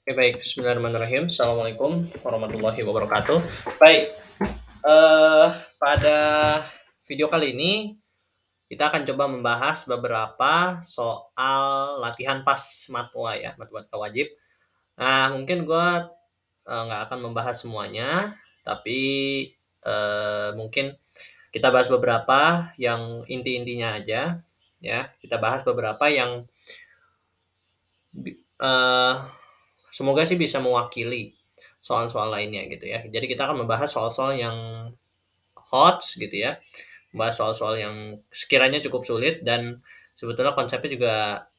Oke, baik. Bismillahirrahmanirrahim. Assalamualaikum warahmatullahi wabarakatuh. Baik, eh, pada video kali ini kita akan coba membahas beberapa soal latihan pas matwa ya, matematika wajib. Nah, mungkin gue nggak akan membahas semuanya, tapi mungkin kita bahas beberapa yang inti-intinya aja ya. Kita bahas beberapa yang eh, semoga sih bisa mewakili soal-soal lainnya gitu ya. Jadi kita akan membahas soal-soal yang hot gitu ya. Membahas soal-soal yang sekiranya cukup sulit dan sebetulnya konsepnya juga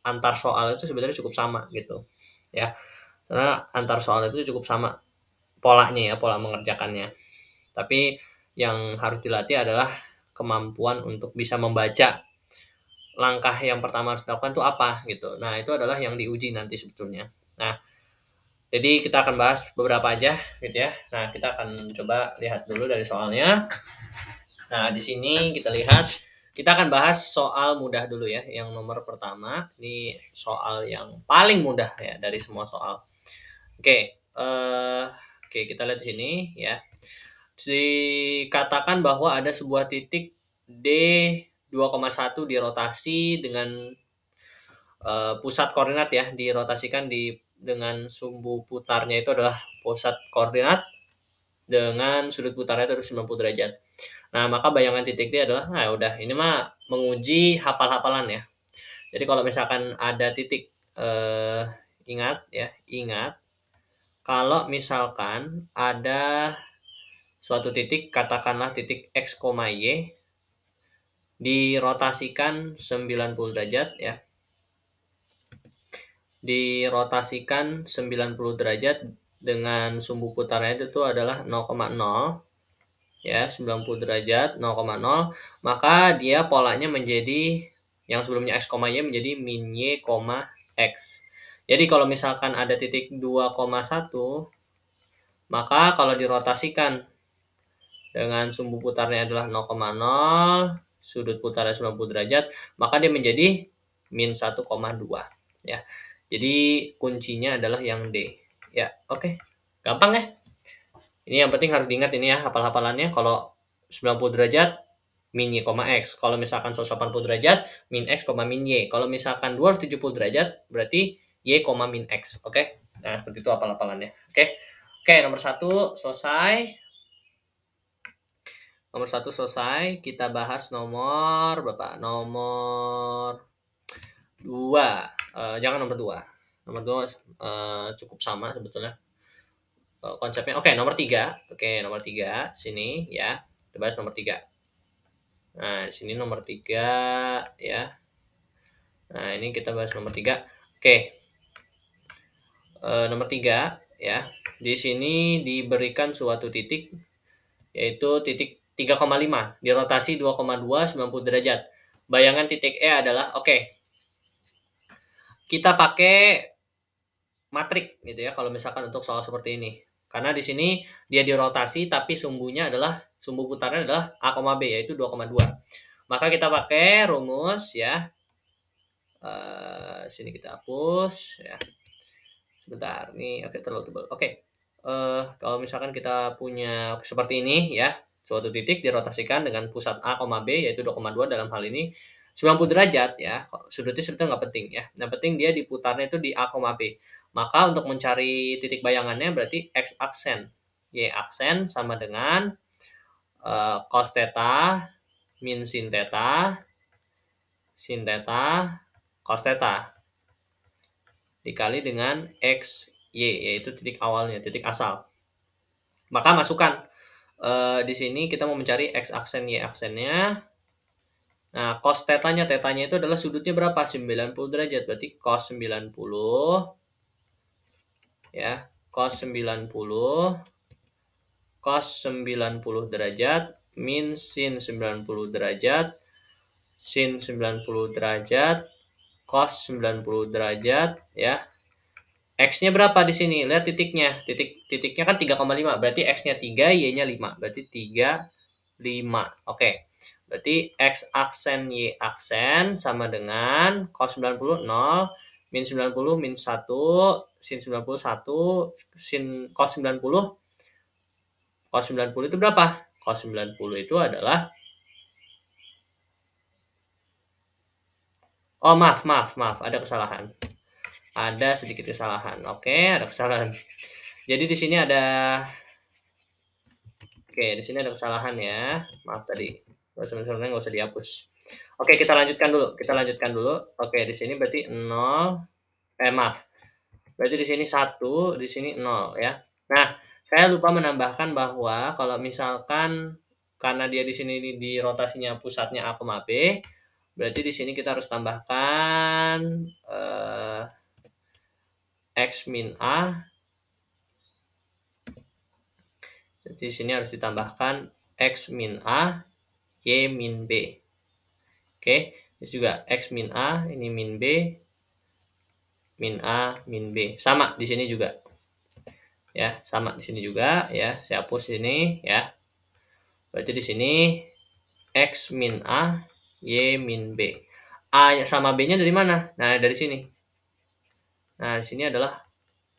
antar soal itu sebenarnya cukup sama gitu ya. Karena antar soal itu cukup sama polanya ya, pola mengerjakannya. Tapi yang harus dilatih adalah kemampuan untuk bisa membaca langkah yang pertama harus dilakukan itu apa gitu. Nah, itu adalah yang diuji nanti sebetulnya. Nah, jadi kita akan bahas beberapa aja gitu ya. Nah, kita akan coba lihat dulu dari soalnya. Nah, di sini kita lihat, kita akan bahas soal mudah dulu ya. Yang nomor pertama, ini soal yang paling mudah ya dari semua soal. Oke, oke kita lihat di sini ya. Dikatakan bahwa ada sebuah titik D 2,1 dirotasi dengan pusat koordinat ya, dirotasikan dengan sumbu putarnya itu adalah pusat koordinat dengan sudut putarnya itu 90 derajat. Nah, maka bayangan titik D adalah, nah udah, ini mah menguji hafal-hafalan ya. Jadi kalau misalkan ada titik, ingat ya, ingat kalau misalkan ada suatu titik, katakanlah titik X, Y, dirotasikan 90 derajat ya. Dirotasikan 90 derajat dengan sumbu putarnya itu adalah 0,0 ya, 90 derajat 0,0, maka dia polanya menjadi yang sebelumnya X, Y menjadi min Y, X. Jadi kalau misalkan ada titik 2,1, maka kalau dirotasikan dengan sumbu putarnya adalah 0,0, sudut putarnya 90 derajat, maka dia menjadi min 1,2 ya. Jadi kuncinya adalah yang D. Ya, oke. Gampang ya? Ini yang penting harus diingat ini ya, hafal-hafalannya. Kalau 90 derajat, min Y, X. Kalau misalkan 180 derajat, min X, min Y. Kalau misalkan 270 derajat, berarti Y, min X. Oke? Nah, seperti itu hafal-hafalannya. Oke? Oke, nomor 1 selesai. Nomor 1 selesai. Kita bahas nomor berapa? Nomor 2. Jangan nomor 2. Nomor 2 cukup sama sebetulnya konsepnya. Oke, nomor 3. Oke, nomor 3 sini ya. Kita bahas nomor 3. Nah, di sini nomor 3 ya. Nah, ini kita bahas nomor 3. Oke. Nomor 3 ya. Di sini diberikan suatu titik yaitu titik 3,5 dirotasi 2,2 90 derajat. Bayangan titik E adalah kita pakai matrik gitu ya kalau misalkan untuk soal seperti ini. Karena di sini dia dirotasi tapi sumbu putarnya adalah A, B yaitu 2,2. Maka kita pakai rumus ya. Sini kita hapus ya. Sebentar, nih oke terlalu tebal. Oke. Kalau misalkan kita punya seperti ini ya, suatu titik dirotasikan dengan pusat A, B yaitu 2,2 dalam hal ini 90 derajat ya. Sudutnya sebetulnya nggak penting ya. Yang penting dia diputarnya itu di A, B. Maka untuk mencari titik bayangannya berarti X aksen, Y aksen sama dengan cos theta min sin theta, cos theta dikali dengan X, Y, yaitu titik awalnya, titik asal. Maka masukkan di sini kita mau mencari X aksen, Y aksennya. Nah, cos theta-nya itu adalah sudutnya berapa? 90 derajat. Berarti cos 90 ya, cos 90 derajat min sin 90 derajat sin 90 derajat cos 90 derajat ya. X-nya berapa di sini? Lihat titiknya. Titiknya kan 3,5. Berarti X-nya 3, Y-nya 5. Berarti 3, 5. Oke. Berarti X aksen, Y aksen sama dengan cos 90, 0. Min 90, min 1, sin 91, sin cos 90. Cos 90 itu berapa? Cos 90 itu adalah, oh maaf, ada kesalahan. Ada sedikit kesalahan. Oke, ada kesalahan. Jadi di sini ada, oke, di sini ada kesalahan ya. Maaf tadi. Sebenarnya nggak usah dihapus. Oke, kita lanjutkan dulu. Oke, di sini berarti 0, maaf. Berarti di sini 1, di sini 0 ya. Nah, saya lupa menambahkan bahwa kalau misalkan karena dia di sini di rotasinya pusatnya A, B, berarti di sini kita harus tambahkan X min A. Jadi di sini harus ditambahkan X min A, Y min B. Oke, ini juga X min A, ini min B, min A, min B. Sama di sini juga. Ya, sama di sini juga ya. Saya hapus ini ya. Berarti di sini X min A, Y min B. A sama B-nya dari mana? Nah, dari sini. Nah, di sini adalah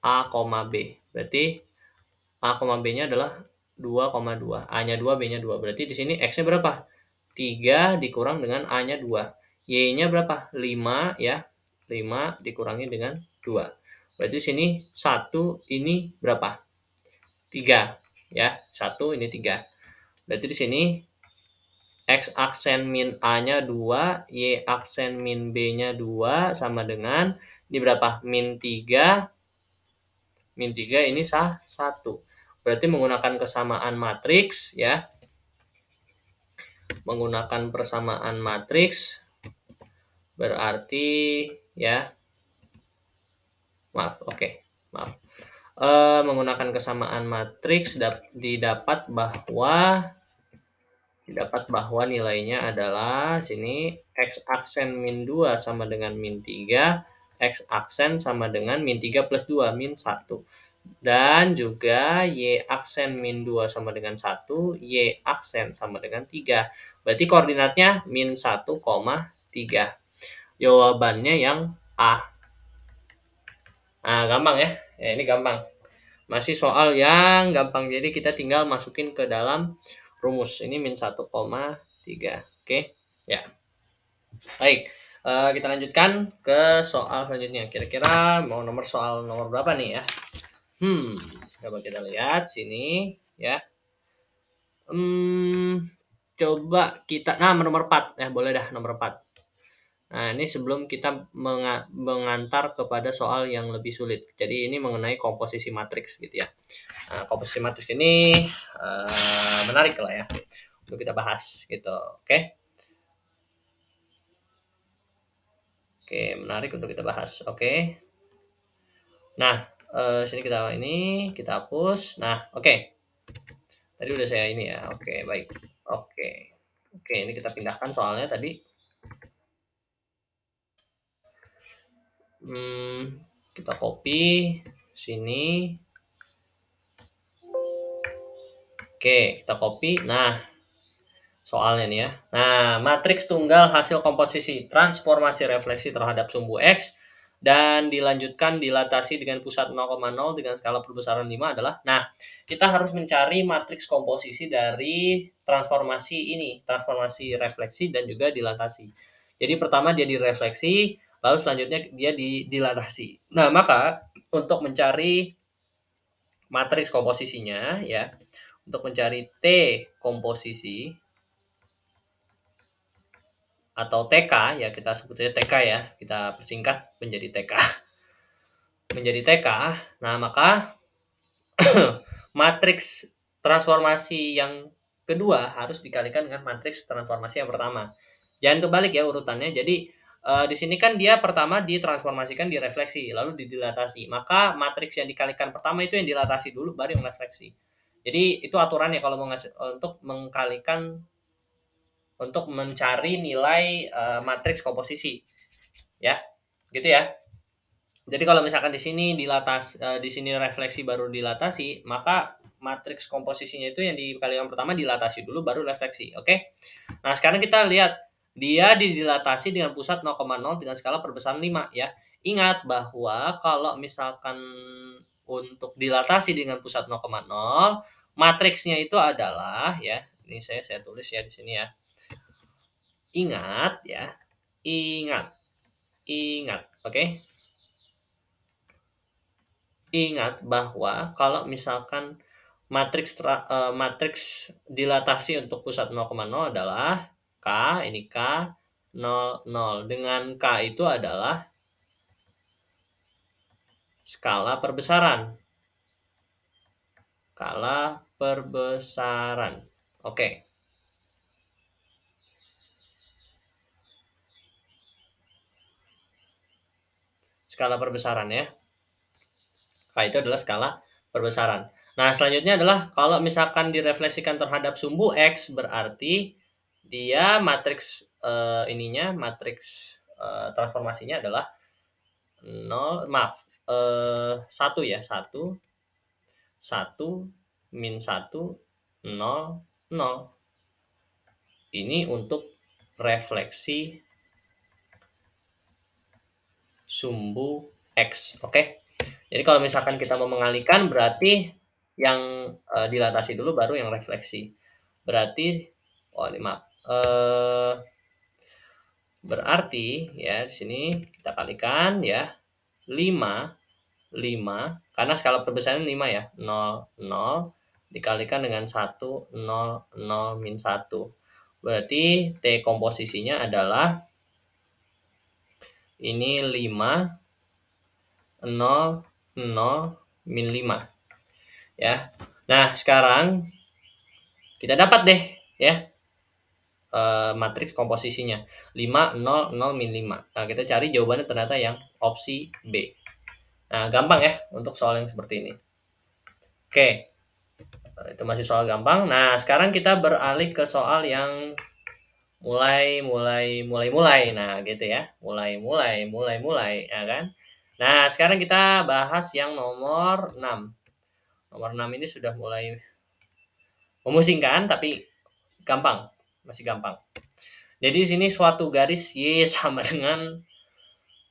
A, B. Berarti A, B-nya adalah 2,2. A-nya 2, B-nya 2. Berarti di sini X-nya berapa? 3 dikurang dengan A-nya 2. Y-nya berapa? 5 ya. 5 dikurangi dengan 2. Berarti di sini 1 ini berapa? 3 ya. 1 ini 3. Berarti di sini X aksen min A-nya 2, Y aksen min B-nya 2, sama dengan, ini berapa? Min 3, min 3 ini 1. Berarti menggunakan kesamaan matriks, ya. Menggunakan persamaan matriks, berarti, ya. Maaf, oke. Maaf. Menggunakan kesamaan matriks, didapat bahwa nilainya adalah sini X aksen min 2 sama dengan min 3, X aksen sama dengan min 3 plus 2, min 1. Dan juga Y aksen min 2 sama dengan 1, Y aksen sama dengan 3. Berarti koordinatnya min 1,3. Jawabannya yang A. Nah, gampang ya. Ya, ini gampang. Masih soal yang gampang. Jadi kita tinggal masukin ke dalam rumus. Ini min 1,3. Oke. Ya. Baik. Kita lanjutkan ke soal selanjutnya. Kira-kira mau soal nomor berapa nih ya? Coba kita lihat sini ya. Coba kita, nomor 4 ya, boleh dah nomor 4. Nah, ini sebelum kita mengantar kepada soal yang lebih sulit. Jadi ini mengenai komposisi matriks gitu ya. Nah, komposisi matriks ini menarik lah ya untuk kita bahas gitu. Oke. Oke, menarik untuk kita bahas. Oke. Nah, sini kita hapus. Nah, oke. Tadi udah saya ini ya. Oke, baik. Oke, ini kita pindahkan soalnya tadi. Kita copy sini. Oke, kita copy. Nah, soalnya nih ya. Nah, matriks tunggal hasil komposisi transformasi refleksi terhadap sumbu X dan dilanjutkan dilatasi dengan pusat 0,0 dengan skala perbesaran 5 adalah, nah, kita harus mencari matriks komposisi dari transformasi ini, transformasi refleksi dan juga dilatasi. Jadi pertama dia direfleksi, lalu selanjutnya dia dilatasi. Nah, maka untuk mencari matriks komposisinya ya, untuk mencari T komposisi atau TK ya, kita sebutnya TK ya, kita persingkat menjadi TK. Menjadi TK, nah maka matriks transformasi yang kedua harus dikalikan dengan matriks transformasi yang pertama. Jangan kebalik ya urutannya. Jadi di sini kan dia pertama ditransformasikan, direfleksi, lalu didilatasi. Maka matriks yang dikalikan pertama itu yang dilatasi dulu, baru yang refleksi. Jadi itu aturannya kalau mau untuk mengkalikan, untuk mencari nilai matriks komposisi, ya, gitu ya. Jadi kalau misalkan di sini di sini refleksi baru dilatasi, maka matriks komposisinya itu yang dikalikan pertama dilatasi dulu baru refleksi, oke? Nah, sekarang kita lihat dia didilatasi dengan pusat 0,0 dengan skala perbesaran 5 ya. Ingat bahwa kalau misalkan untuk dilatasi dengan pusat 0,0, matriksnya itu adalah ya, ini saya tulis ya di sini ya. Ingat ya, ingat, oke? Ingat bahwa kalau misalkan matriks dilatasi untuk pusat 0,0 adalah K, ini K, 0, 0. Dengan K itu adalah skala perbesaran. Skala perbesaran. Oke. Skala perbesaran ya. K itu adalah skala perbesaran. Nah, selanjutnya adalah kalau misalkan direfleksikan terhadap sumbu X, berarti dia matriks transformasinya adalah 1 ya, 1, 1, min 1, 0, 0. Ini untuk refleksi sumbu X, oke? Jadi kalau misalkan kita mau mengalihkan, berarti yang dilatasi dulu baru yang refleksi. Berarti, berarti ya di sini kita kalikan ya 5 karena skala perbesaran 5 ya, 0, 0 dikalikan dengan 1, 0, 0, min 1. Berarti T komposisinya adalah ini 5, 0, 0, min 5. Ya. Nah, sekarang kita dapat deh ya matriks komposisinya 5, 0, 0, min 5. Nah, kita cari jawabannya ternyata yang opsi B. Nah, gampang ya untuk soal yang seperti ini. Oke, itu masih soal gampang. Nah, sekarang kita beralih ke soal yang mulai. Nah, gitu ya. Mulai, ya kan? Nah, sekarang kita bahas yang nomor 6. Nomor 6 ini sudah mulai memusingkan, tapi gampang. Masih gampang. Jadi di sini suatu garis Y sama dengan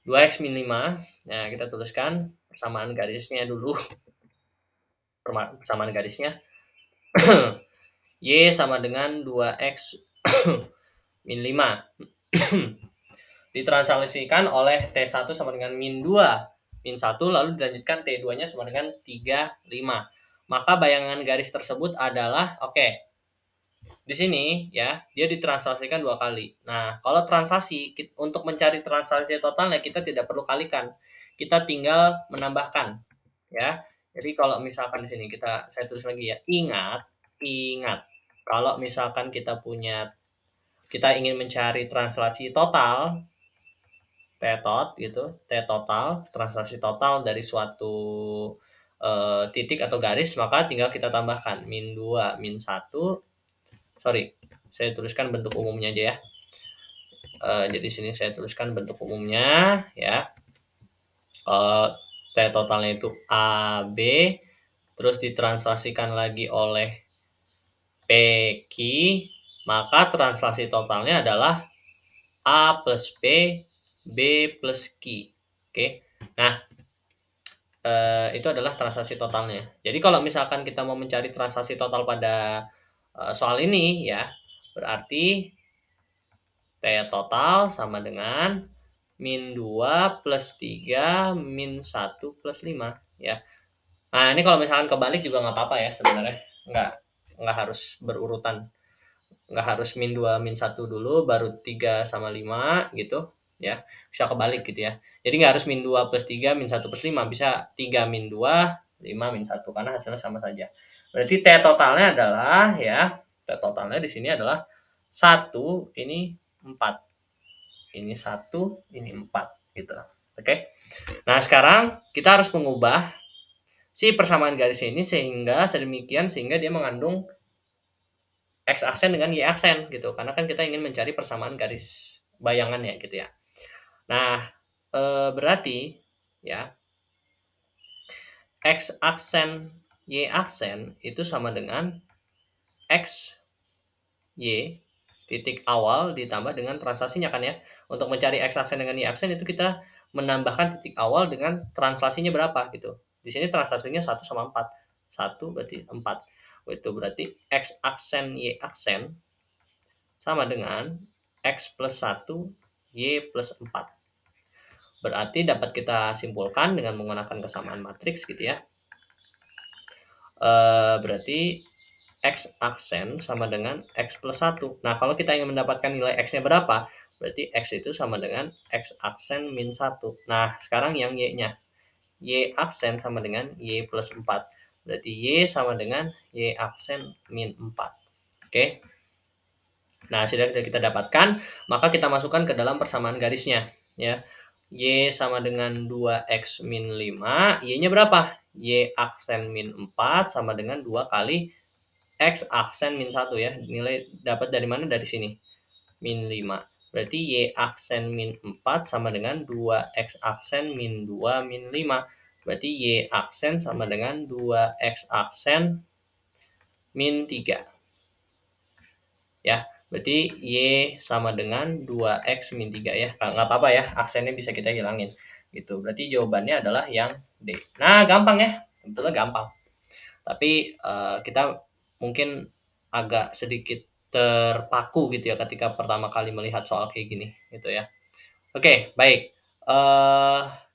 2X min 5. Nah, kita tuliskan persamaan garisnya dulu. Persamaan garisnya. Y sama dengan 2X min 5. Ditranslasikan oleh T1 sama dengan min 2, min 1, lalu dilanjutkan T2-nya sama dengan 3, 5. Maka bayangan garis tersebut adalah, oke, di sini ya, dia ditranslasikan 2 kali. Nah, kalau translasi, untuk mencari translasi totalnya, kita tidak perlu kalikan. Kita tinggal menambahkan. Ya. Jadi kalau misalkan di sini saya tulis lagi ya, ingat, kalau misalkan kita ingin mencari translasi total, T-tot gitu, T-total, translasi total dari suatu titik atau garis, maka tinggal kita tambahkan min 2, min 1. Sorry, saya tuliskan bentuk umumnya aja ya. Jadi sini saya tuliskan bentuk umumnya ya. T totalnya itu AB, terus ditranslasikan lagi oleh PQ, maka translasi totalnya adalah A plus B, B plus Q. Oke, nah itu adalah translasi totalnya. Jadi kalau misalkan kita mau mencari translasi total pada soal ini ya, berarti T total sama dengan min 2 plus 3 min 1 plus 5 ya. Nah, ini kalau misalkan kebalik juga nggak apa-apa ya sebenarnya. Nggak harus berurutan. Nggak harus min 2 min 1 dulu baru 3 sama 5 gitu ya. Bisa kebalik gitu ya. Jadi nggak harus min 2 plus 3 min 1 plus 5, bisa 3 min 2 5 min 1 karena hasilnya sama saja. Berarti T totalnya adalah ya, T totalnya di sini adalah 1, ini 4. Ini 1, ini 4 gitu. Oke. Nah, sekarang kita harus mengubah si persamaan garis ini sehingga dia mengandung X aksen dengan Y aksen gitu. Karena kan kita ingin mencari persamaan garis bayangannya gitu ya. Nah, berarti ya X aksen Y aksen itu sama dengan X Y titik awal ditambah dengan translasinya kan ya. Untuk mencari X aksen dengan Y aksen itu kita menambahkan titik awal dengan translasinya berapa gitu. Di sini translasinya 1 sama 4. 1 berarti 4. Itu berarti X aksen Y aksen sama dengan X plus 1 Y plus 4. Berarti dapat kita simpulkan dengan menggunakan kesamaan matriks gitu ya. Berarti X aksen sama dengan X plus 1. Nah, kalau kita ingin mendapatkan nilai X-nya berapa, berarti X itu sama dengan X aksen min 1. Nah, sekarang yang Y-nya. Y aksen sama dengan Y plus 4. Berarti Y sama dengan Y aksen min 4. Oke. Nah, sudah kita dapatkan, maka kita masukkan ke dalam persamaan garisnya. Ya. Y sama dengan 2X min 5. Y-nya berapa? Y aksen min 4 sama dengan 2 kali X aksen min 1 ya. Nilai dapat dari mana? Dari sini. Min 5. Berarti Y aksen min 4 sama dengan 2X aksen min 2 min 5. Berarti Y aksen sama dengan 2X aksen min 3. Ya, berarti Y sama dengan 2X min 3 ya. Nah, nggak apa-apa ya, aksennya bisa kita hilangin. Gitu. Berarti jawabannya adalah yang D. Nah, gampang ya. Sebetulnya gampang. Tapi kita mungkin agak sedikit terpaku gitu ya ketika pertama kali melihat soal kayak gini gitu ya. Oke, baik.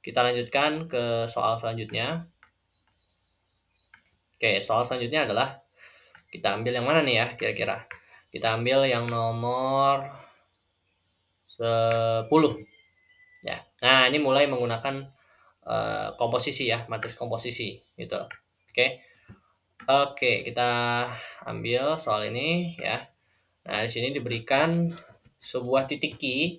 Kita lanjutkan ke soal selanjutnya. Oke, soal selanjutnya adalah kita ambil yang mana nih ya kira-kira? Kita ambil yang nomor 10. Ya. Nah, ini mulai menggunakan komposisi ya, matriks komposisi gitu. Oke. Oke, kita ambil soal ini ya. Nah, di sini diberikan sebuah titik Q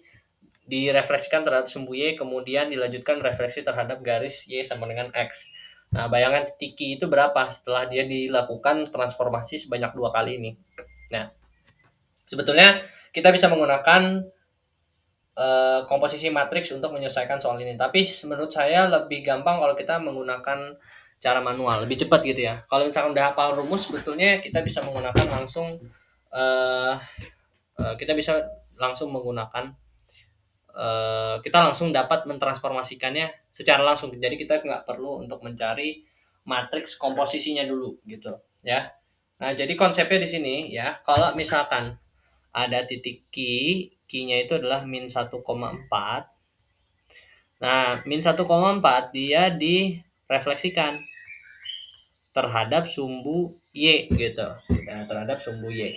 direfleksikan terhadap sumbu Y, kemudian dilanjutkan refleksi terhadap garis Y sama dengan X. Nah, bayangan titik Q itu berapa setelah dia dilakukan transformasi sebanyak 2 kali ini. Nah, sebetulnya kita bisa menggunakan komposisi matriks untuk menyelesaikan soal ini. Tapi menurut saya lebih gampang kalau kita menggunakan cara manual, lebih cepat gitu ya. Kalau misalkan udah hafal rumus, sebetulnya kita bisa menggunakan langsung kita bisa langsung menggunakan kita langsung dapat mentransformasikannya secara langsung. Jadi kita nggak perlu untuk mencari matriks komposisinya dulu gitu ya. Nah, jadi konsepnya di sini ya, kalau misalkan ada titik Q-nya itu adalah min 1,4. Nah, min 1,4 dia direfleksikan terhadap sumbu Y gitu. Ya, terhadap sumbu Y.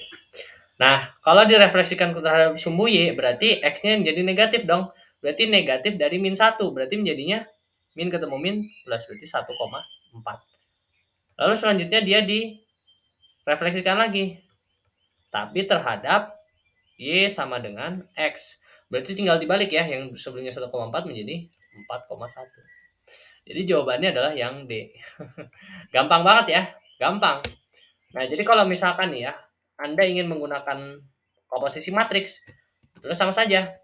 Nah, kalau direfleksikan terhadap sumbu Y, berarti X-nya menjadi negatif dong. Berarti negatif dari min 1. Berarti menjadinya min ketemu min plus, berarti 1,4. Lalu selanjutnya dia direfleksikan lagi. Tapi terhadap Y sama dengan X. Berarti tinggal dibalik ya, yang sebelumnya 1,4 menjadi 4,1. Jadi jawabannya adalah yang D. Gampang banget ya, gampang. Nah, jadi kalau misalkan nih ya, Anda ingin menggunakan komposisi matriks, itu sama saja.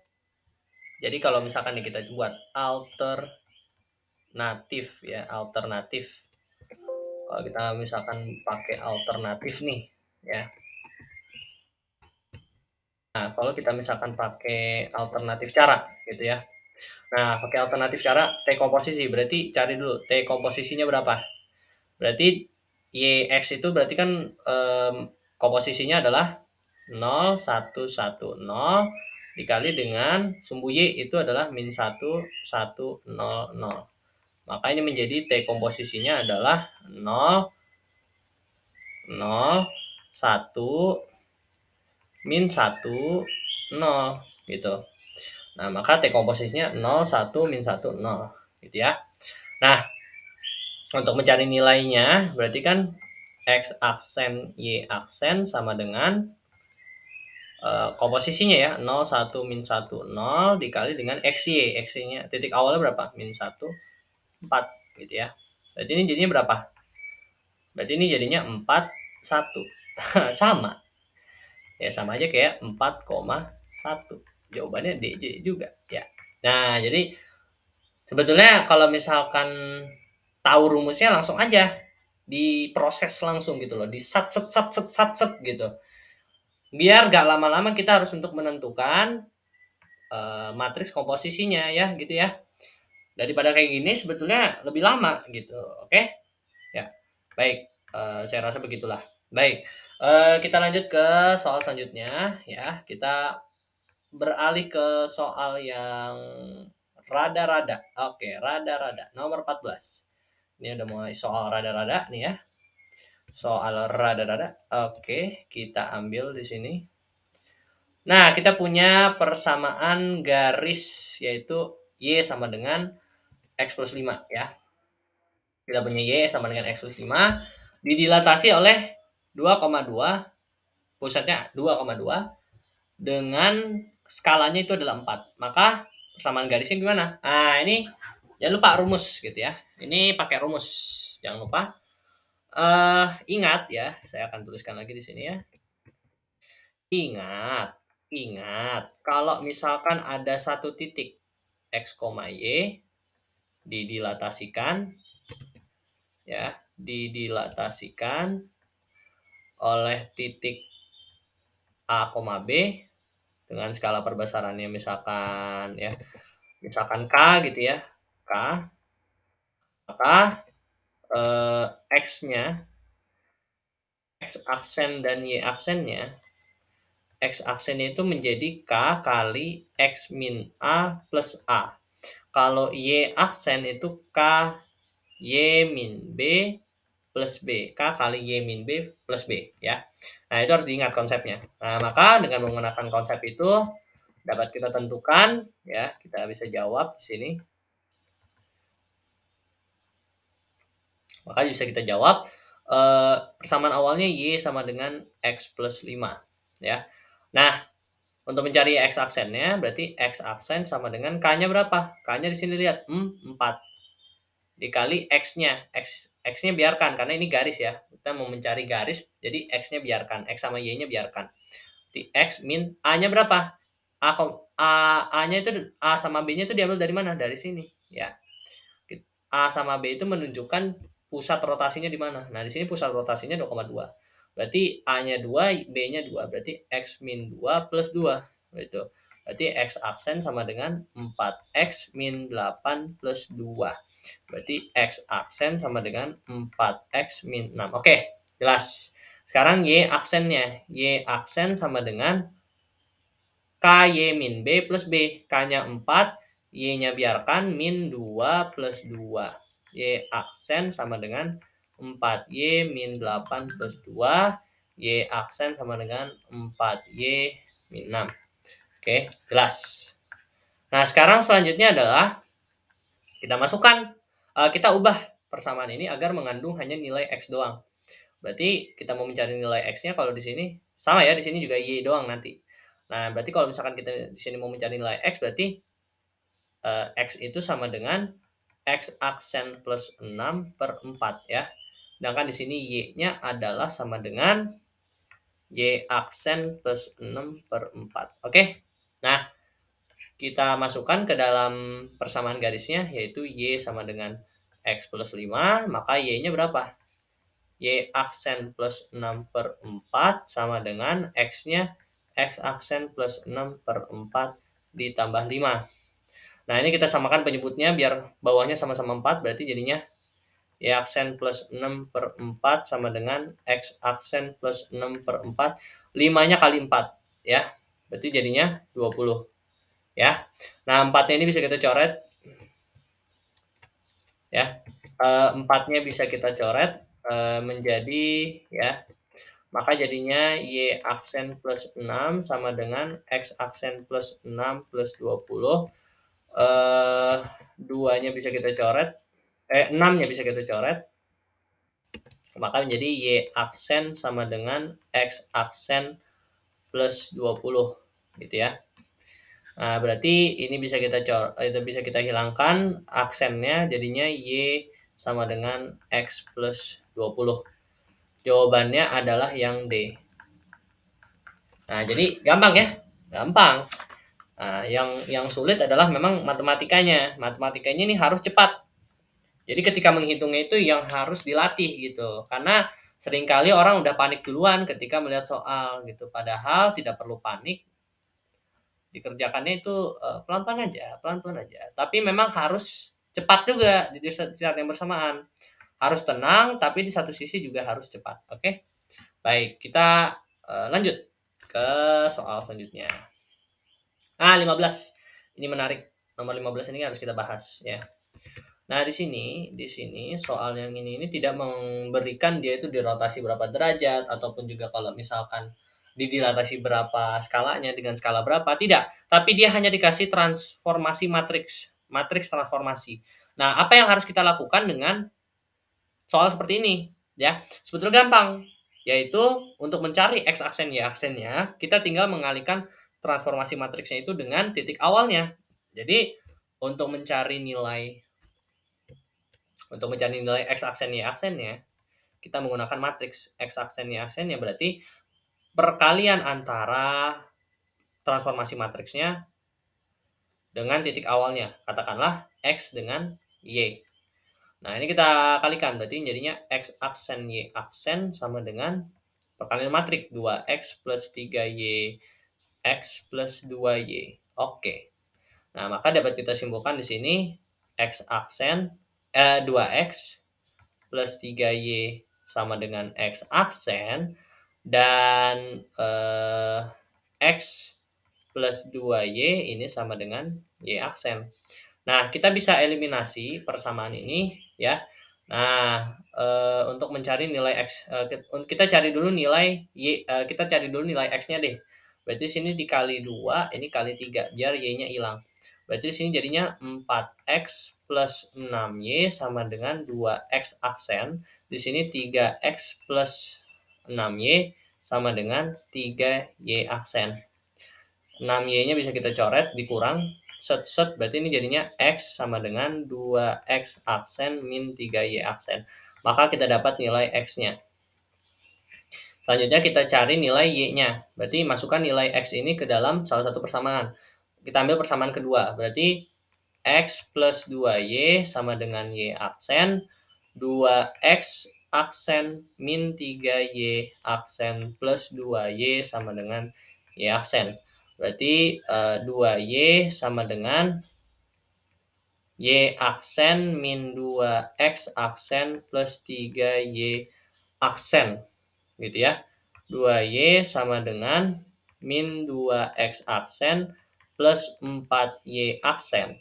Jadi kalau misalkan nih kita buat alternatif ya, alternatif. Kalau kita misalkan pakai alternatif nih, ya. Nah, kalau kita misalkan pakai alternatif cara gitu ya. Nah, pakai alternatif cara T komposisi, berarti cari dulu T komposisinya berapa. Berarti YX itu berarti kan komposisinya adalah 0, 1, 1, 0 dikali dengan sumbu Y itu adalah min 1, 1, 0, 0. Maka ini menjadi T komposisinya adalah 0, 0, 1, min 1, 0 gitu. Nah, maka T komposisinya 0, 1, min 1, 0 gitu ya. Nah, untuk mencari nilainya berarti kan X aksen Y aksen sama dengan komposisinya ya 0, 1, min 1, 0 dikali dengan XY. XY-nya titik awalnya berapa? Min 1, 4 gitu ya. Berarti ini jadinya berapa? Berarti ini jadinya 4, 1. Sama. Ya sama aja kayak 4,1. Jawabannya DJ juga ya. Nah, jadi sebetulnya kalau misalkan tahu rumusnya langsung aja diproses langsung gitu loh, di sat gitu. Biar gak lama-lama kita harus untuk menentukan matriks komposisinya ya gitu ya. Daripada kayak gini sebetulnya lebih lama gitu. Oke? Ya. Baik, saya rasa begitulah. Baik, kita lanjut ke soal selanjutnya ya. Kita beralih ke soal yang rada-rada. Oke, rada-rada. Nomor 14. Ini udah mulai soal rada-rada nih ya. Soal rada-rada. Oke, kita ambil di sini. Nah, kita punya persamaan garis yaitu Y sama dengan X plus 5 ya. Kita punya Y sama dengan X plus 5 didilatasi oleh 2,2, pusatnya 2,2 dengan skalanya itu adalah 4. Maka persamaan garisnya gimana? Nah, ini jangan lupa rumus gitu ya. Ini pakai rumus. Jangan lupa. Ingat ya, saya akan tuliskan lagi di sini ya. Ingat, ingat kalau misalkan ada satu titik X, Y didilatasikan ya, didilatasikan oleh titik A, B dengan skala perbesarannya misalkan ya, misalkan K gitu ya, K, maka X-nya, X aksen dan Y aksennya, X aksennya itu menjadi K kali X min A plus A. Kalau Y aksen itu K Y min B plus B. K kali Y min B plus B ya. Nah, itu harus diingat konsepnya. Nah, maka dengan menggunakan konsep itu dapat kita tentukan ya, kita bisa jawab di sini. Maka bisa kita jawab persamaan awalnya Y sama dengan X plus 5 ya. Nah, untuk mencari X aksennya berarti X aksen sama dengan K-nya berapa? K-nya di sini lihat 4 dikali X-nya. X-nya biarkan karena ini garis ya. Kita mau mencari garis jadi X-nya biarkan, X sama Y-nya biarkan. Di X min A-nya berapa? A-nya itu A sama B-nya itu diambil dari mana? Dari sini ya. A sama B itu menunjukkan pusat rotasinya di mana. Nah, di sini pusat rotasinya 2,2. Berarti A-nya 2, B-nya 2. Berarti X min 2 plus 2. Gitu. Berarti X aksen sama dengan 4X min 8 plus 2. Berarti X aksen sama dengan 4X min 6. Oke, jelas. Sekarang Y aksennya. Y aksen sama dengan KY min B plus B. K-nya 4, Y-nya biarkan min 2 plus 2. Y aksen sama dengan 4Y min 8 plus 2. Y aksen sama dengan 4Y min 6. Oke, jelas. Nah, sekarang selanjutnya adalah kita masukkan, kita ubah persamaan ini agar mengandung hanya nilai X doang. Berarti kita mau mencari nilai X-nya kalau di sini sama ya, di sini juga Y doang nanti. Nah, berarti kalau misalkan kita di sini mau mencari nilai X berarti X itu sama dengan X aksen plus 6 per 4 ya. Sedangkan di sini Y-nya adalah sama dengan Y aksen plus 6 per 4. Oke. Nah, kita masukkan ke dalam persamaan garisnya yaitu Y sama dengan X plus 5, maka Y-nya berapa? Y aksen plus 6 per 4 sama dengan X-nya X aksen plus 6 per 4 ditambah 5. Nah, ini kita samakan penyebutnya biar bawahnya sama-sama 4, berarti jadinya Y aksen plus 6 per 4 sama dengan X aksen plus 6 per 4, 5-nya kali 4, ya. Berarti jadinya 20, ya. Nah, 4-nya ini bisa kita coret, ya. 4-nya bisa kita coret menjadi, ya. Maka jadinya Y aksen plus 6 sama dengan X aksen plus 6 plus 20. 2-nya bisa kita coret, 6-nya bisa kita coret, maka menjadi Y aksen sama dengan X aksen plus 20 gitu ya. Nah, berarti ini bisa kita bisa kita hilangkan aksennya, jadinya Y sama dengan X plus 20. Jawabannya adalah yang D. Nah, jadi gampang ya, gampang. Nah, yang sulit adalah memang matematikanya. Matematikanya ini harus cepat. Jadi ketika menghitungnya itu yang harus dilatih gitu. Karena seringkali orang udah panik duluan ketika melihat soal gitu. Padahal tidak perlu panik. Dikerjakannya itu pelan-pelan aja, pelan-pelan aja. Tapi memang harus cepat juga di saat yang bersamaan. Harus tenang, tapi di satu sisi juga harus cepat. Oke? Baik, kita lanjut ke soal selanjutnya. Nah, 15. Ini menarik. Nomor 15 ini harus kita bahas ya. Nah, di sini soal yang ini tidak memberikan dia itu dirotasi berapa derajat ataupun juga kalau misalkan didilatasi berapa skalanya dengan skala berapa, tidak. Tapi dia hanya dikasih transformasi matriks transformasi. Nah, apa yang harus kita lakukan dengan soal seperti ini? Ya, sebetulnya gampang, yaitu untuk mencari x aksen y aksennya, kita tinggal mengalihkan transformasi matriksnya itu dengan titik awalnya. Jadi, untuk mencari nilai x aksen y aksennya, kita menggunakan matriks x aksen y aksennya, berarti perkalian antara transformasi matriksnya dengan titik awalnya. Katakanlah x dengan y. Nah, ini kita kalikan, berarti jadinya x aksen y aksen sama dengan perkalian matrik 2x plus 3y x plus 2y. Oke. Nah, maka dapat kita simpulkan di sini x aksen 2x plus 3y sama dengan x aksen dan x plus 2y ini sama dengan y aksen. Nah, kita bisa eliminasi persamaan ini ya. Nah, untuk mencari nilai x, kita cari dulu nilai y, kita cari dulu nilai x-nya deh. Berarti sini dikali 2, ini kali 3 biar y-nya hilang. Berarti sini jadinya 4x plus 6y sama dengan 2x aksen. Di sini 3x plus 6y sama dengan 3y aksen. 6y-nya bisa kita coret, dikurang set berarti ini jadinya x sama dengan 2x aksen min 3y aksen. Maka kita dapat nilai x-nya. Selanjutnya kita cari nilai y-nya. Berarti masukkan nilai x ini ke dalam salah satu persamaan. Kita ambil persamaan kedua. Berarti x plus 2y sama dengan y aksen. 2x aksen min 3y aksen plus 2y sama dengan y aksen. Berarti 2y sama dengan y aksen min 2x aksen plus 3y aksen. Gitu ya. 2y sama dengan min 2x aksen plus 4y aksen.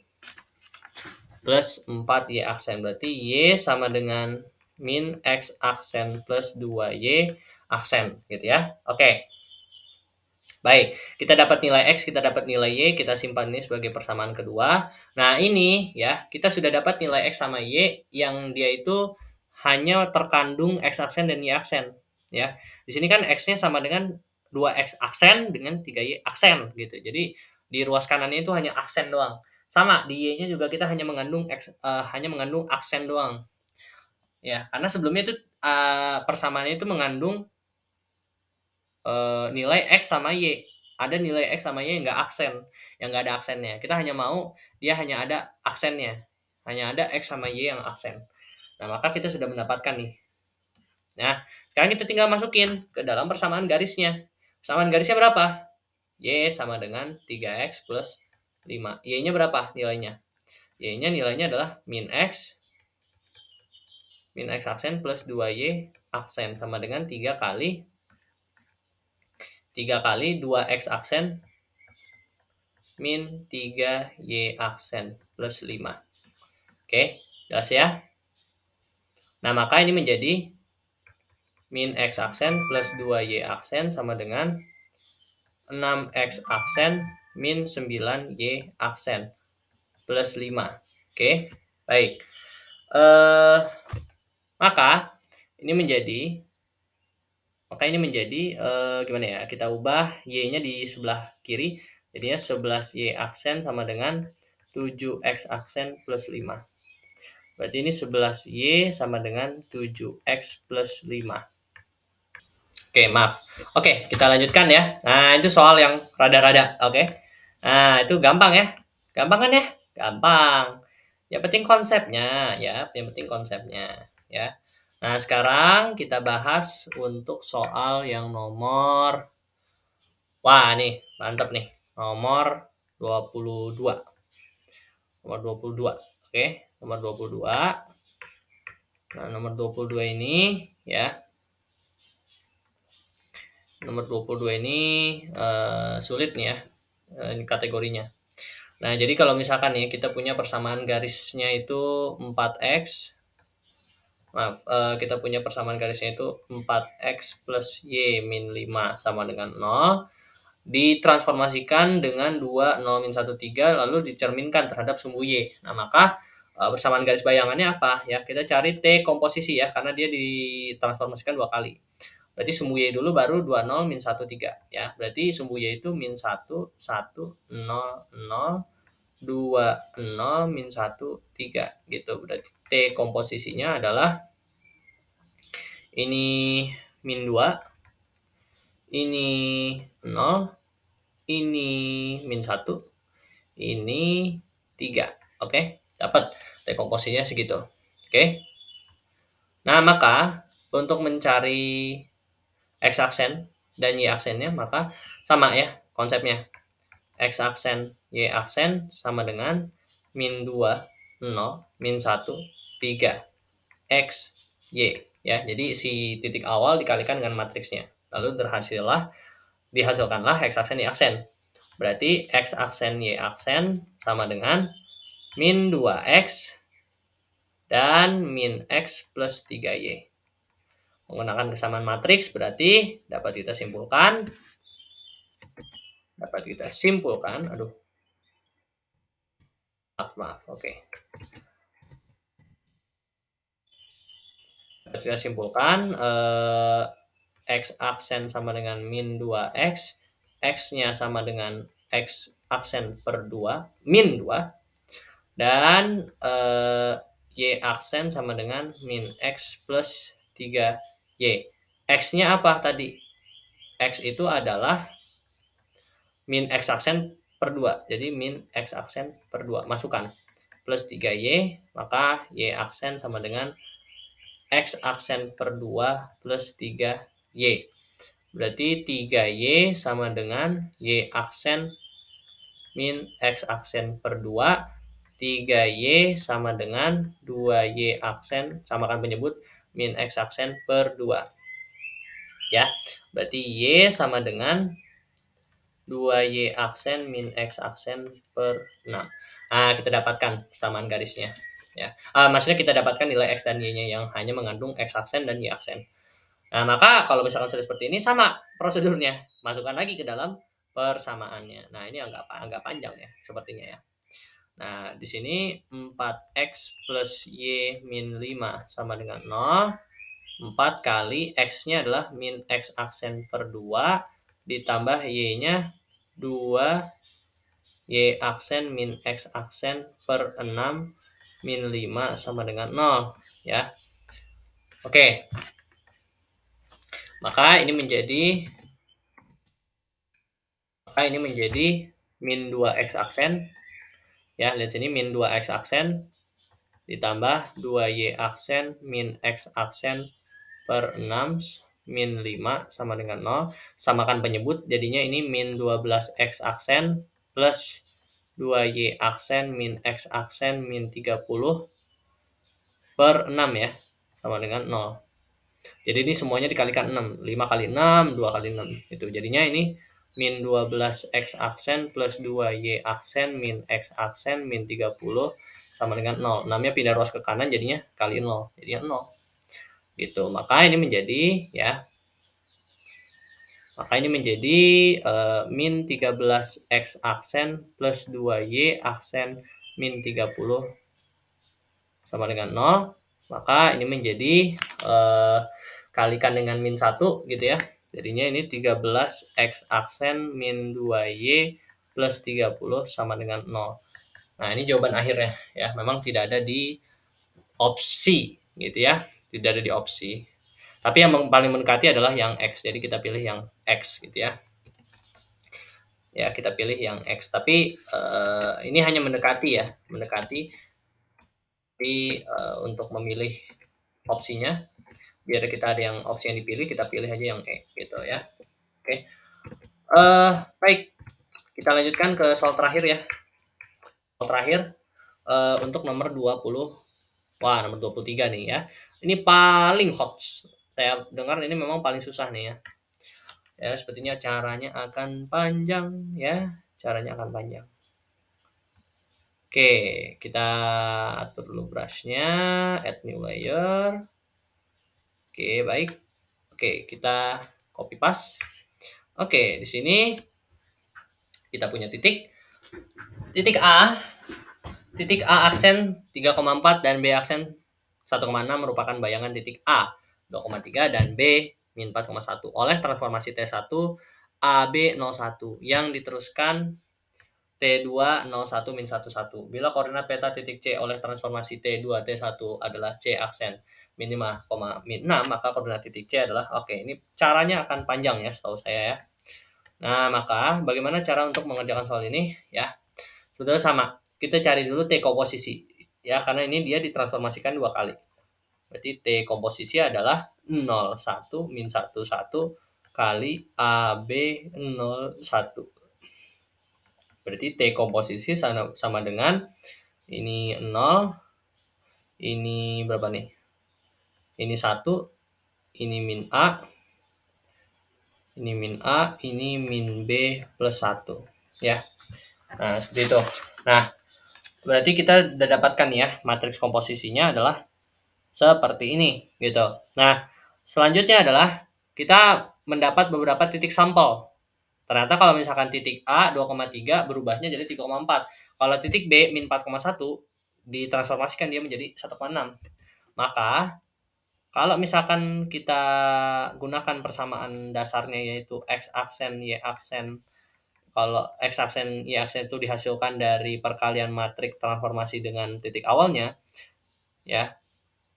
Plus 4y aksen. Berarti y sama dengan min x aksen plus 2y aksen. Gitu ya. Oke. Baik, kita dapat nilai x, kita dapat nilai y, kita simpan ini sebagai persamaan kedua. Nah, ini ya, kita sudah dapat nilai x sama y yang dia itu hanya terkandung x aksen dan y aksen, ya. Di sini kan x-nya sama dengan 2x aksen dengan 3y aksen gitu. Jadi di ruas kanannya itu hanya aksen doang. Sama di y-nya juga kita hanya mengandung aksen doang. Ya, karena sebelumnya itu persamaannya itu mengandung nilai x sama y. Ada nilai x sama y yang nggak ada aksennya. Kita hanya mau dia hanya ada aksennya, hanya ada x sama y yang aksen. Nah, maka kita sudah mendapatkan nih. Nah, sekarang kita tinggal masukin ke dalam persamaan garisnya. Persamaan garisnya berapa? Y sama dengan 3x plus 5. Y-nya berapa nilainya? Y-nya nilainya adalah min x aksen plus 2y aksen sama dengan 3 kali 2x aksen min 3y aksen plus 5. Oke, jelas ya? Nah, maka ini menjadi min x aksen plus 2y aksen sama dengan 6x aksen min 9y aksen plus 5. Oke, baik. Maka ini menjadi gimana ya? Kita ubah y-nya di sebelah kiri. Jadinya 11y aksen sama dengan 7x aksen plus 5. Berarti ini 11y sama dengan 7x plus 5. Oke, maaf. Oke, kita lanjutkan ya. Nah, itu soal yang rada-rada. Oke. Nah, itu gampang ya. Gampang kan ya? Gampang. Yang penting konsepnya ya. Yang penting konsepnya ya. Nah, sekarang kita bahas untuk soal yang nomor. Wah, nih, mantap nih. Nomor 22. Nomor 22. Oke. Nomor 22. Nah, nomor 22 ini ya. Nomor 22 ini sulit nih ya. Ini kategorinya. Nah, jadi kalau misalkan nih kita punya persamaan garisnya itu 4x. Maaf, kita punya persamaan garisnya itu 4x plus y min 5 sama dengan 0. Ditransformasikan dengan 2, 0, min 1, 3, lalu dicerminkan terhadap sumbu y. Nah, maka persamaan garis bayangannya apa? Ya, kita cari T komposisi ya, karena dia ditransformasikan 2 kali. Berarti sumbu y dulu baru 2, 0, min 1, 3. Ya, berarti sumbu y itu min 1, 1, 0, 0, 2, 0, min 1, 3. Gitu. Berarti T komposisinya adalah ini min 2, ini 0, ini min 1, ini 3. Oke, dapat dekomposisinya segitu. Oke. Nah, maka untuk mencari x aksen dan y aksennya, maka sama ya konsepnya. X aksen, y aksen sama dengan min 2, 0, min 1, 3, x, y. Ya, jadi si titik awal dikalikan dengan matriksnya. Lalu dihasilkanlah x aksen, y aksen. Berarti x aksen, y aksen sama dengan min 2x dan min x plus 3y. Menggunakan kesamaan matriks berarti dapat kita simpulkan. Aduh. Maaf, oke. Dapat kita simpulkan x aksen sama dengan min 2x, x-nya sama dengan x aksen per 2, min 2, dan y aksen sama dengan min x plus 3y. X-nya apa tadi? X itu adalah min x aksen per 2. Jadi min x aksen per 2. Masukkan. Plus 3y, maka y aksen sama dengan x aksen per 2 plus 3y. Berarti 3y sama dengan y aksen min x aksen per 2. 3y sama dengan 2y aksen, samakan penyebut, min x aksen per 2. Ya, berarti y sama dengan 2y aksen min x aksen per 6. Nah, kita dapatkan persamaan garisnya. Ya, maksudnya kita dapatkan nilai x dan y-nya yang hanya mengandung x aksen dan y aksen. Nah, maka kalau misalkan sudah seperti ini, sama prosedurnya. Masukkan lagi ke dalam persamaannya. Nah, ini agak panjang ya, sepertinya ya. Nah, di sini 4x plus y min 5 sama dengan 0. 4 kali x-nya adalah min x aksen per 2 ditambah y-nya 2 y aksen min x aksen per 6 min 5 sama dengan 0 ya. Oke. Maka ini menjadi min 2x aksen. Ya, lihat sini min 2x aksen ditambah 2y aksen min x aksen per 6 min 5 sama dengan 0. Samakan penyebut, jadinya ini min 12x aksen plus 2y aksen min x aksen min 30 per 6 ya, sama dengan 0. Jadi ini semuanya dikalikan 6. 5 kali 6, 2 kali 6. Itu jadinya ini min 12x aksen plus 2y aksen min x aksen min 30 sama dengan 0. 6-nya pindah ruas ke kanan jadinya kali 0. Jadinya 0. Gitu. Maka ini menjadi min 13x aksen plus 2y aksen min 30 sama dengan 0. Maka ini menjadi kalikan dengan min 1 gitu ya. Jadinya ini 13x aksen min 2y plus 30 sama dengan 0. Nah, ini jawaban akhirnya ya. Memang tidak ada di opsi gitu ya. Tidak ada di opsi. Tapi yang paling mendekati adalah yang X. Jadi kita pilih yang X gitu ya. Ya, kita pilih yang X. Tapi ini hanya mendekati ya. Mendekati. Tapi untuk memilih opsinya, biar kita ada yang opsi yang dipilih, kita pilih aja yang E gitu ya. Oke. Baik, kita lanjutkan ke soal terakhir ya. Soal terakhir, untuk nomor 20. Wah, nomor 23 nih ya. Ini paling hot. Saya dengar ini memang paling susah nih ya. Ya, sepertinya caranya akan panjang ya. Caranya akan panjang. Oke, kita atur dulu brushnya, add new layer. Oke, baik. Oke, kita copy paste. Oke, di sini kita punya titik. Titik A aksen 3,4 dan B aksen 1,6 merupakan bayangan titik A 2,3 dan B min 4,1 oleh transformasi T1 AB01 yang diteruskan T2 01 min 11. Bila koordinat peta titik C oleh transformasi T2 T1 adalah C aksen min 5, min 6, maka koordinat titik C adalah, oke, ini caranya akan panjang ya setahu saya ya. Nah, maka bagaimana cara untuk mengerjakan soal ini ya? Sudah sama. Kita cari dulu T komposisi ya, karena ini dia ditransformasikan 2 kali. Berarti T komposisi adalah 01 min 11 kali AB01. Berarti T komposisi sama dengan ini 0, ini berapa nih? Ini 1, ini min A, ini min A, ini min B plus 1 ya. Nah, seperti itu. Nah, berarti kita udah dapatkan ya, matriks komposisinya adalah seperti ini gitu. Nah, selanjutnya adalah kita mendapat beberapa titik sampel. Ternyata kalau misalkan titik A 2,3 berubahnya jadi 3,4. Kalau titik B min 4,1 ditransformasikan dia menjadi 1,6. Maka kalau misalkan kita gunakan persamaan dasarnya yaitu X aksen Y aksen, kalau X aksen Y aksen itu dihasilkan dari perkalian matriks transformasi dengan titik awalnya ya.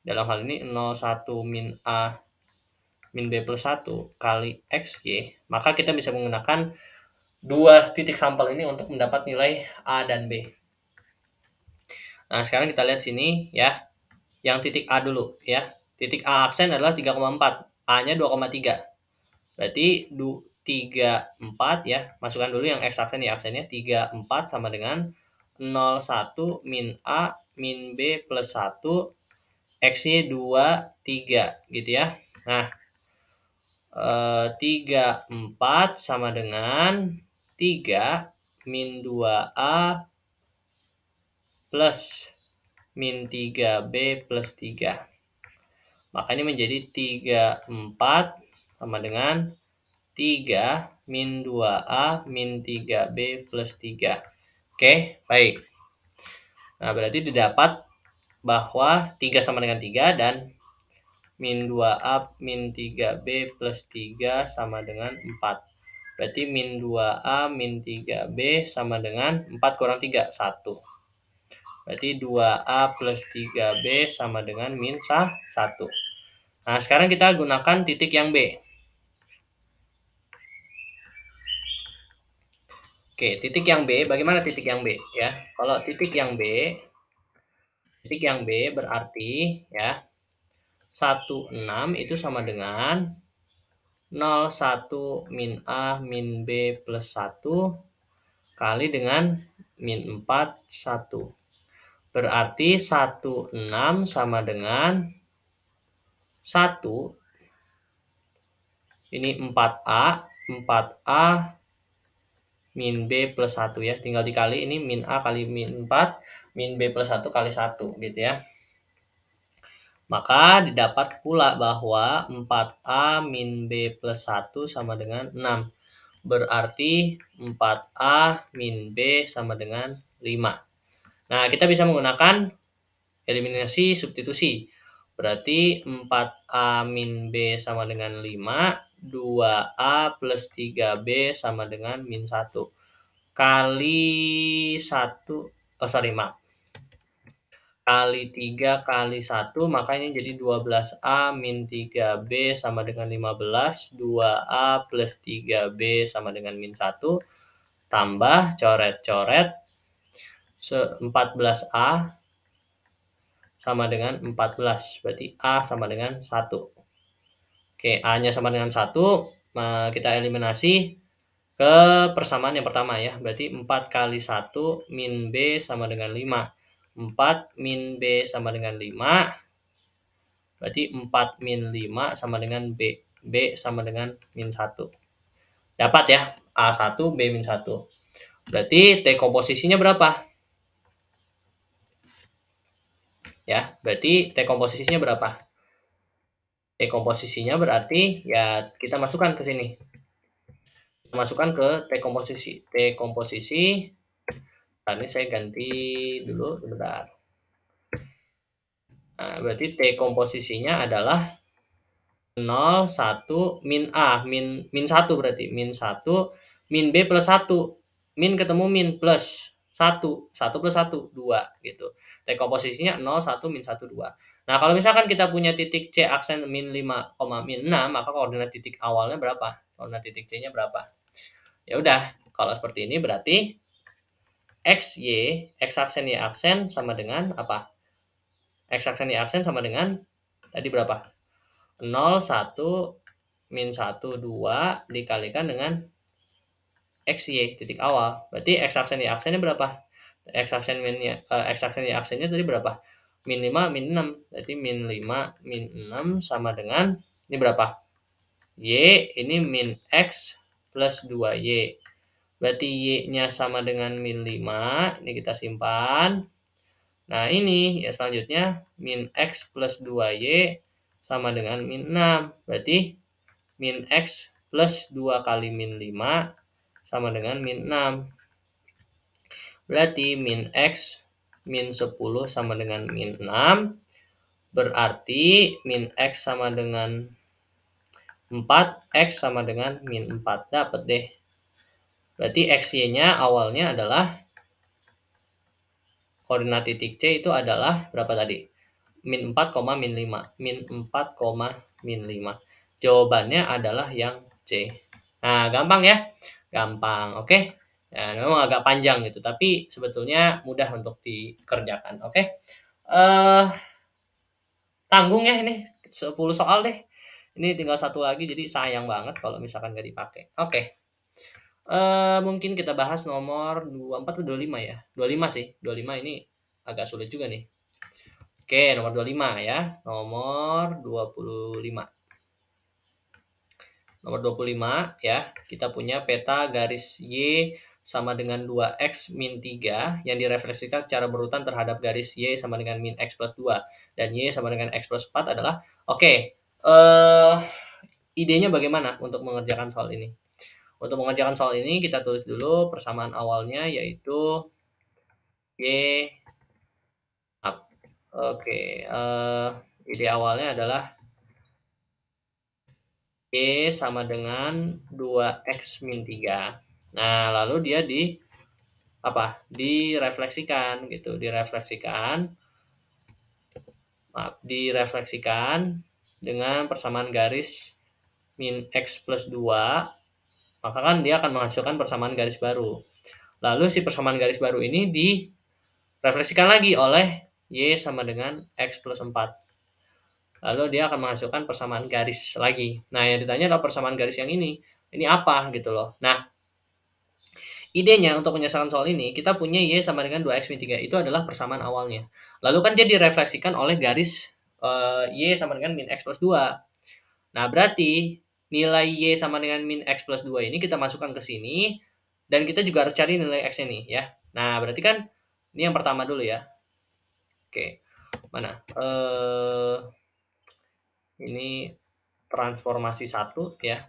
Dalam hal ini 01 min A min B plus 1 kali XY, maka kita bisa menggunakan dua titik sampel ini untuk mendapat nilai A dan B. Nah, sekarang kita lihat sini ya. Yang titik A dulu ya. Titik A aksen adalah 3,4, A-nya 2,3. Berarti 34 ya. Masukkan dulu yang X aksen, Y aksennya 34 sama dengan 01 min A min B plus 1 X-nya 2, 3 gitu ya. Nah, 34 sama dengan 3 min 2A plus min 3B plus 3. Maka ini menjadi 34 sama dengan 3 min 2A min 3B plus 3. Oke, baik. Nah, berarti didapat bahwa 3 sama dengan 3 dan min 2A min 3B plus 3 sama dengan 4. Berarti min 2A min 3B sama dengan 4 kurang 3, 1. Berarti 2A plus 3B sama dengan min 1. Nah, sekarang kita gunakan titik yang B. Oke, titik yang B, bagaimana titik yang B ya? Kalau titik yang B berarti ya 16 itu sama dengan 01 min A min B plus 1 kali dengan min 4, 1. Berarti 16 sama dengan 1. Ini 4A min B plus 1 ya. Tinggal dikali, ini min A kali min 4, min B plus 1 kali 1 gitu ya. Maka didapat pula bahwa 4A min B plus 1 sama dengan 6. Berarti 4A min B sama dengan 5. Nah, kita bisa menggunakan eliminasi substitusi. Berarti 4A min B sama dengan 5, 2A plus 3B sama dengan min 1. Kali 1, kali 3 kali 1, maka ini jadi 12A min 3B sama dengan 15, 2A plus 3B sama dengan min 1, tambah coret-coret 14A sama dengan 14. Berarti A sama dengan 1. Oke, A-nya sama dengan 1. Kita eliminasi ke persamaan yang pertama ya. Berarti 4 kali 1 min B sama dengan 5. 4 min B sama dengan 5. Berarti 4 min 5 sama dengan B. B sama dengan min 1. Dapat ya, A1, B min 1. Berarti T komposisinya berapa? Ya, berarti T komposisinya berapa? T komposisinya berarti ya kita masukkan ke sini. Kita masukkan ke T komposisi. T komposisi. Nah, ini saya ganti dulu sebentar. Nah, berarti T komposisinya adalah 0, 1, min A, min 1 berarti. Min 1, min B plus 1. Min ketemu min plus 1. 1 plus 1, 2 gitu. T komposisinya 0, 1, min 1, 2. Nah, kalau misalkan kita punya titik C aksen min 5, min 6, maka koordinat titik awalnya berapa? Koordinat titik C-nya berapa? Ya udah, kalau seperti ini berarti X, Y, X aksen, Y aksen sama dengan apa? X aksen, Y aksen sama dengan tadi berapa? 0, 1, min 1, 2 dikalikan dengan X, Y, titik awal. Berarti X aksen, Y aksennya berapa? X aksen, X aksen, Y aksennya tadi berapa? Min 5, min 6. Berarti min 5, min 6 sama dengan, ini berapa? Y, ini min X plus 2Y. Berarti Y-nya sama dengan min 5. Ini kita simpan. Nah, ini ya selanjutnya min X plus 2Y sama dengan min 6. Berarti min X plus 2 kali min 5 sama dengan min 6. Berarti min X min 10 sama dengan min 6. Berarti min X sama dengan 4, X sama dengan min 4. Dapat deh. Berarti XY-nya awalnya adalah koordinat titik C itu adalah berapa tadi? Min 4, min 5. Min 4, min 5. Jawabannya adalah yang C. Nah, gampang ya? Gampang, oke? Ya, memang agak panjang gitu, tapi sebetulnya mudah untuk dikerjakan, oke? Tanggung ya ini, 10 soal deh. Ini tinggal satu lagi, jadi sayang banget kalau misalkan nggak dipakai. Oke. Mungkin kita bahas nomor 24 atau 25 ya? 25 sih, 25 ini agak sulit juga nih. Oke, nomor 25 ya. Nomor 25. Nomor 25 ya, kita punya peta garis Y sama dengan 2X min 3 yang direfleksikan secara berurutan terhadap garis Y sama dengan min X plus 2. Dan Y sama dengan X plus 4 adalah, oke, idenya bagaimana untuk mengerjakan soal ini? Untuk mengerjakan soal ini, kita tulis dulu persamaan awalnya, yaitu Y. Oke, ide awalnya adalah Y sama dengan 2X min 3. Nah, lalu dia direfleksikan gitu, direfleksikan dengan persamaan garis min X plus 2, maka kan dia akan menghasilkan persamaan garis baru. Lalu si persamaan garis baru ini direfleksikan lagi oleh Y sama dengan X plus 4. Lalu dia akan menghasilkan persamaan garis lagi. Nah, yang ditanya adalah persamaan garis yang ini. Ini apa gitu loh. Nah, idenya untuk menyelesaikan soal ini, kita punya Y sama dengan 2X min 3. Itu adalah persamaan awalnya. Lalu kan dia direfleksikan oleh garis Y sama dengan min X plus 2. Nah, berarti nilai Y sama dengan min X plus 2 ini kita masukkan ke sini. Dan kita juga harus cari nilai X-nya nih ya. Nah, berarti kan ini yang pertama dulu ya. Oke, mana? Ini transformasi 1 ya.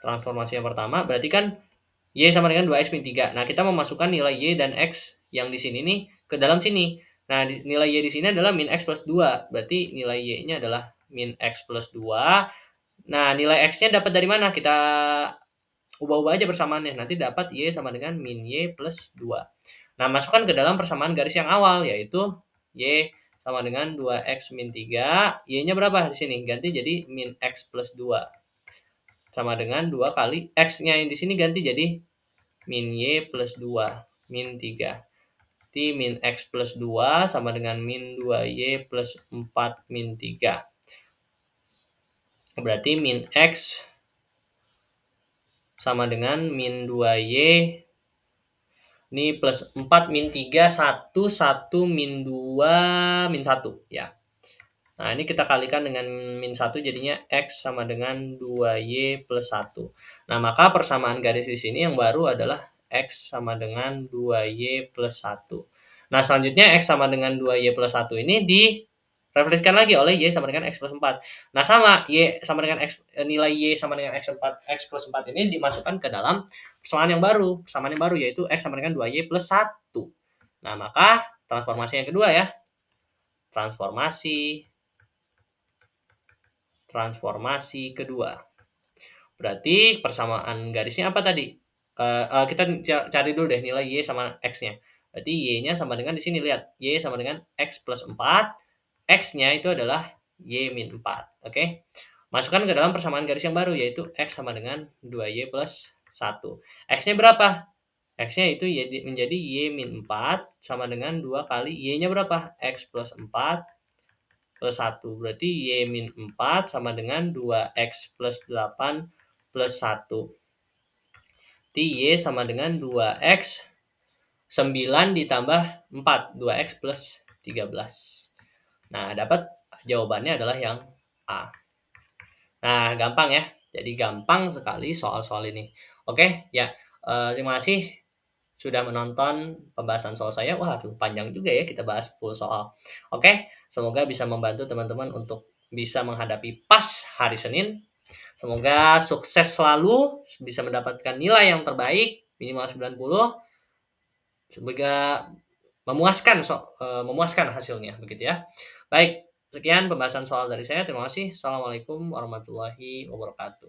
Transformasi yang pertama berarti kan Y sama dengan 2X min 3. Nah, kita memasukkan nilai Y dan X yang di sini nih ke dalam sini. Nah, nilai Y di sini adalah min X plus 2. Berarti nilai Y-nya adalah min X plus 2. Nah, nilai X-nya dapat dari mana? Kita ubah-ubah aja persamaannya. Nanti dapat Y sama dengan min Y plus 2. Nah, masukkan ke dalam persamaan garis yang awal, yaitu Y sama dengan 2X min 3. Y-nya berapa di sini? Ganti jadi min X plus 2. Sama dengan 2 kali X-nya yang di sini ganti jadi min Y plus 2, min 3. Jadi min X plus 2 sama dengan min 2Y plus 4 min 3. Berarti min X sama dengan min 2Y Ini plus 4, min 3, 1, 1, min 2, min 1, ya. Nah, ini kita kalikan dengan min 1 jadinya X sama dengan 2Y plus 1. Nah, maka persamaan garis di sini yang baru adalah X sama dengan 2Y plus 1. Nah, selanjutnya X sama dengan 2Y plus 1 ini direfleksikan lagi oleh Y sama dengan X plus 4. Nah, sama Y sama dengan X, nilai Y sama dengan X plus 4 ini dimasukkan ke dalam persamaan yang baru. Persamaan yang baru yaitu X sama dengan 2Y plus 1. Nah, maka transformasi yang kedua ya. Transformasi kedua. Berarti persamaan garisnya apa tadi? Kita cari dulu deh nilai Y sama X-nya. Berarti Y-nya sama dengan di sini, lihat. Y sama dengan X plus 4. X-nya itu adalah Y min 4. Oke. Masukkan ke dalam persamaan garis yang baru, yaitu X sama dengan 2Y plus 1. X-nya berapa? X-nya itu menjadi Y min 4 sama dengan 2 kali Y-nya berapa? X plus 4 plus 1. Berarti Y min 4 sama dengan 2X plus 8 plus 1. Berarti Y sama dengan 2X 9 ditambah 4. 2X plus 13. Nah, dapat jawabannya adalah yang A. Nah, gampang ya. Jadi gampang sekali soal-soal ini. Oke, ya. Terima kasih sudah menonton pembahasan soal saya. Wah, panjang juga ya kita bahas 10 soal. Oke, semoga bisa membantu teman-teman untuk bisa menghadapi PAS hari Senin. Semoga sukses selalu, bisa mendapatkan nilai yang terbaik, minimal 90. Semoga memuaskan hasilnya, begitu ya. Baik, sekian pembahasan soal dari saya. Terima kasih. Assalamualaikum warahmatullahi wabarakatuh.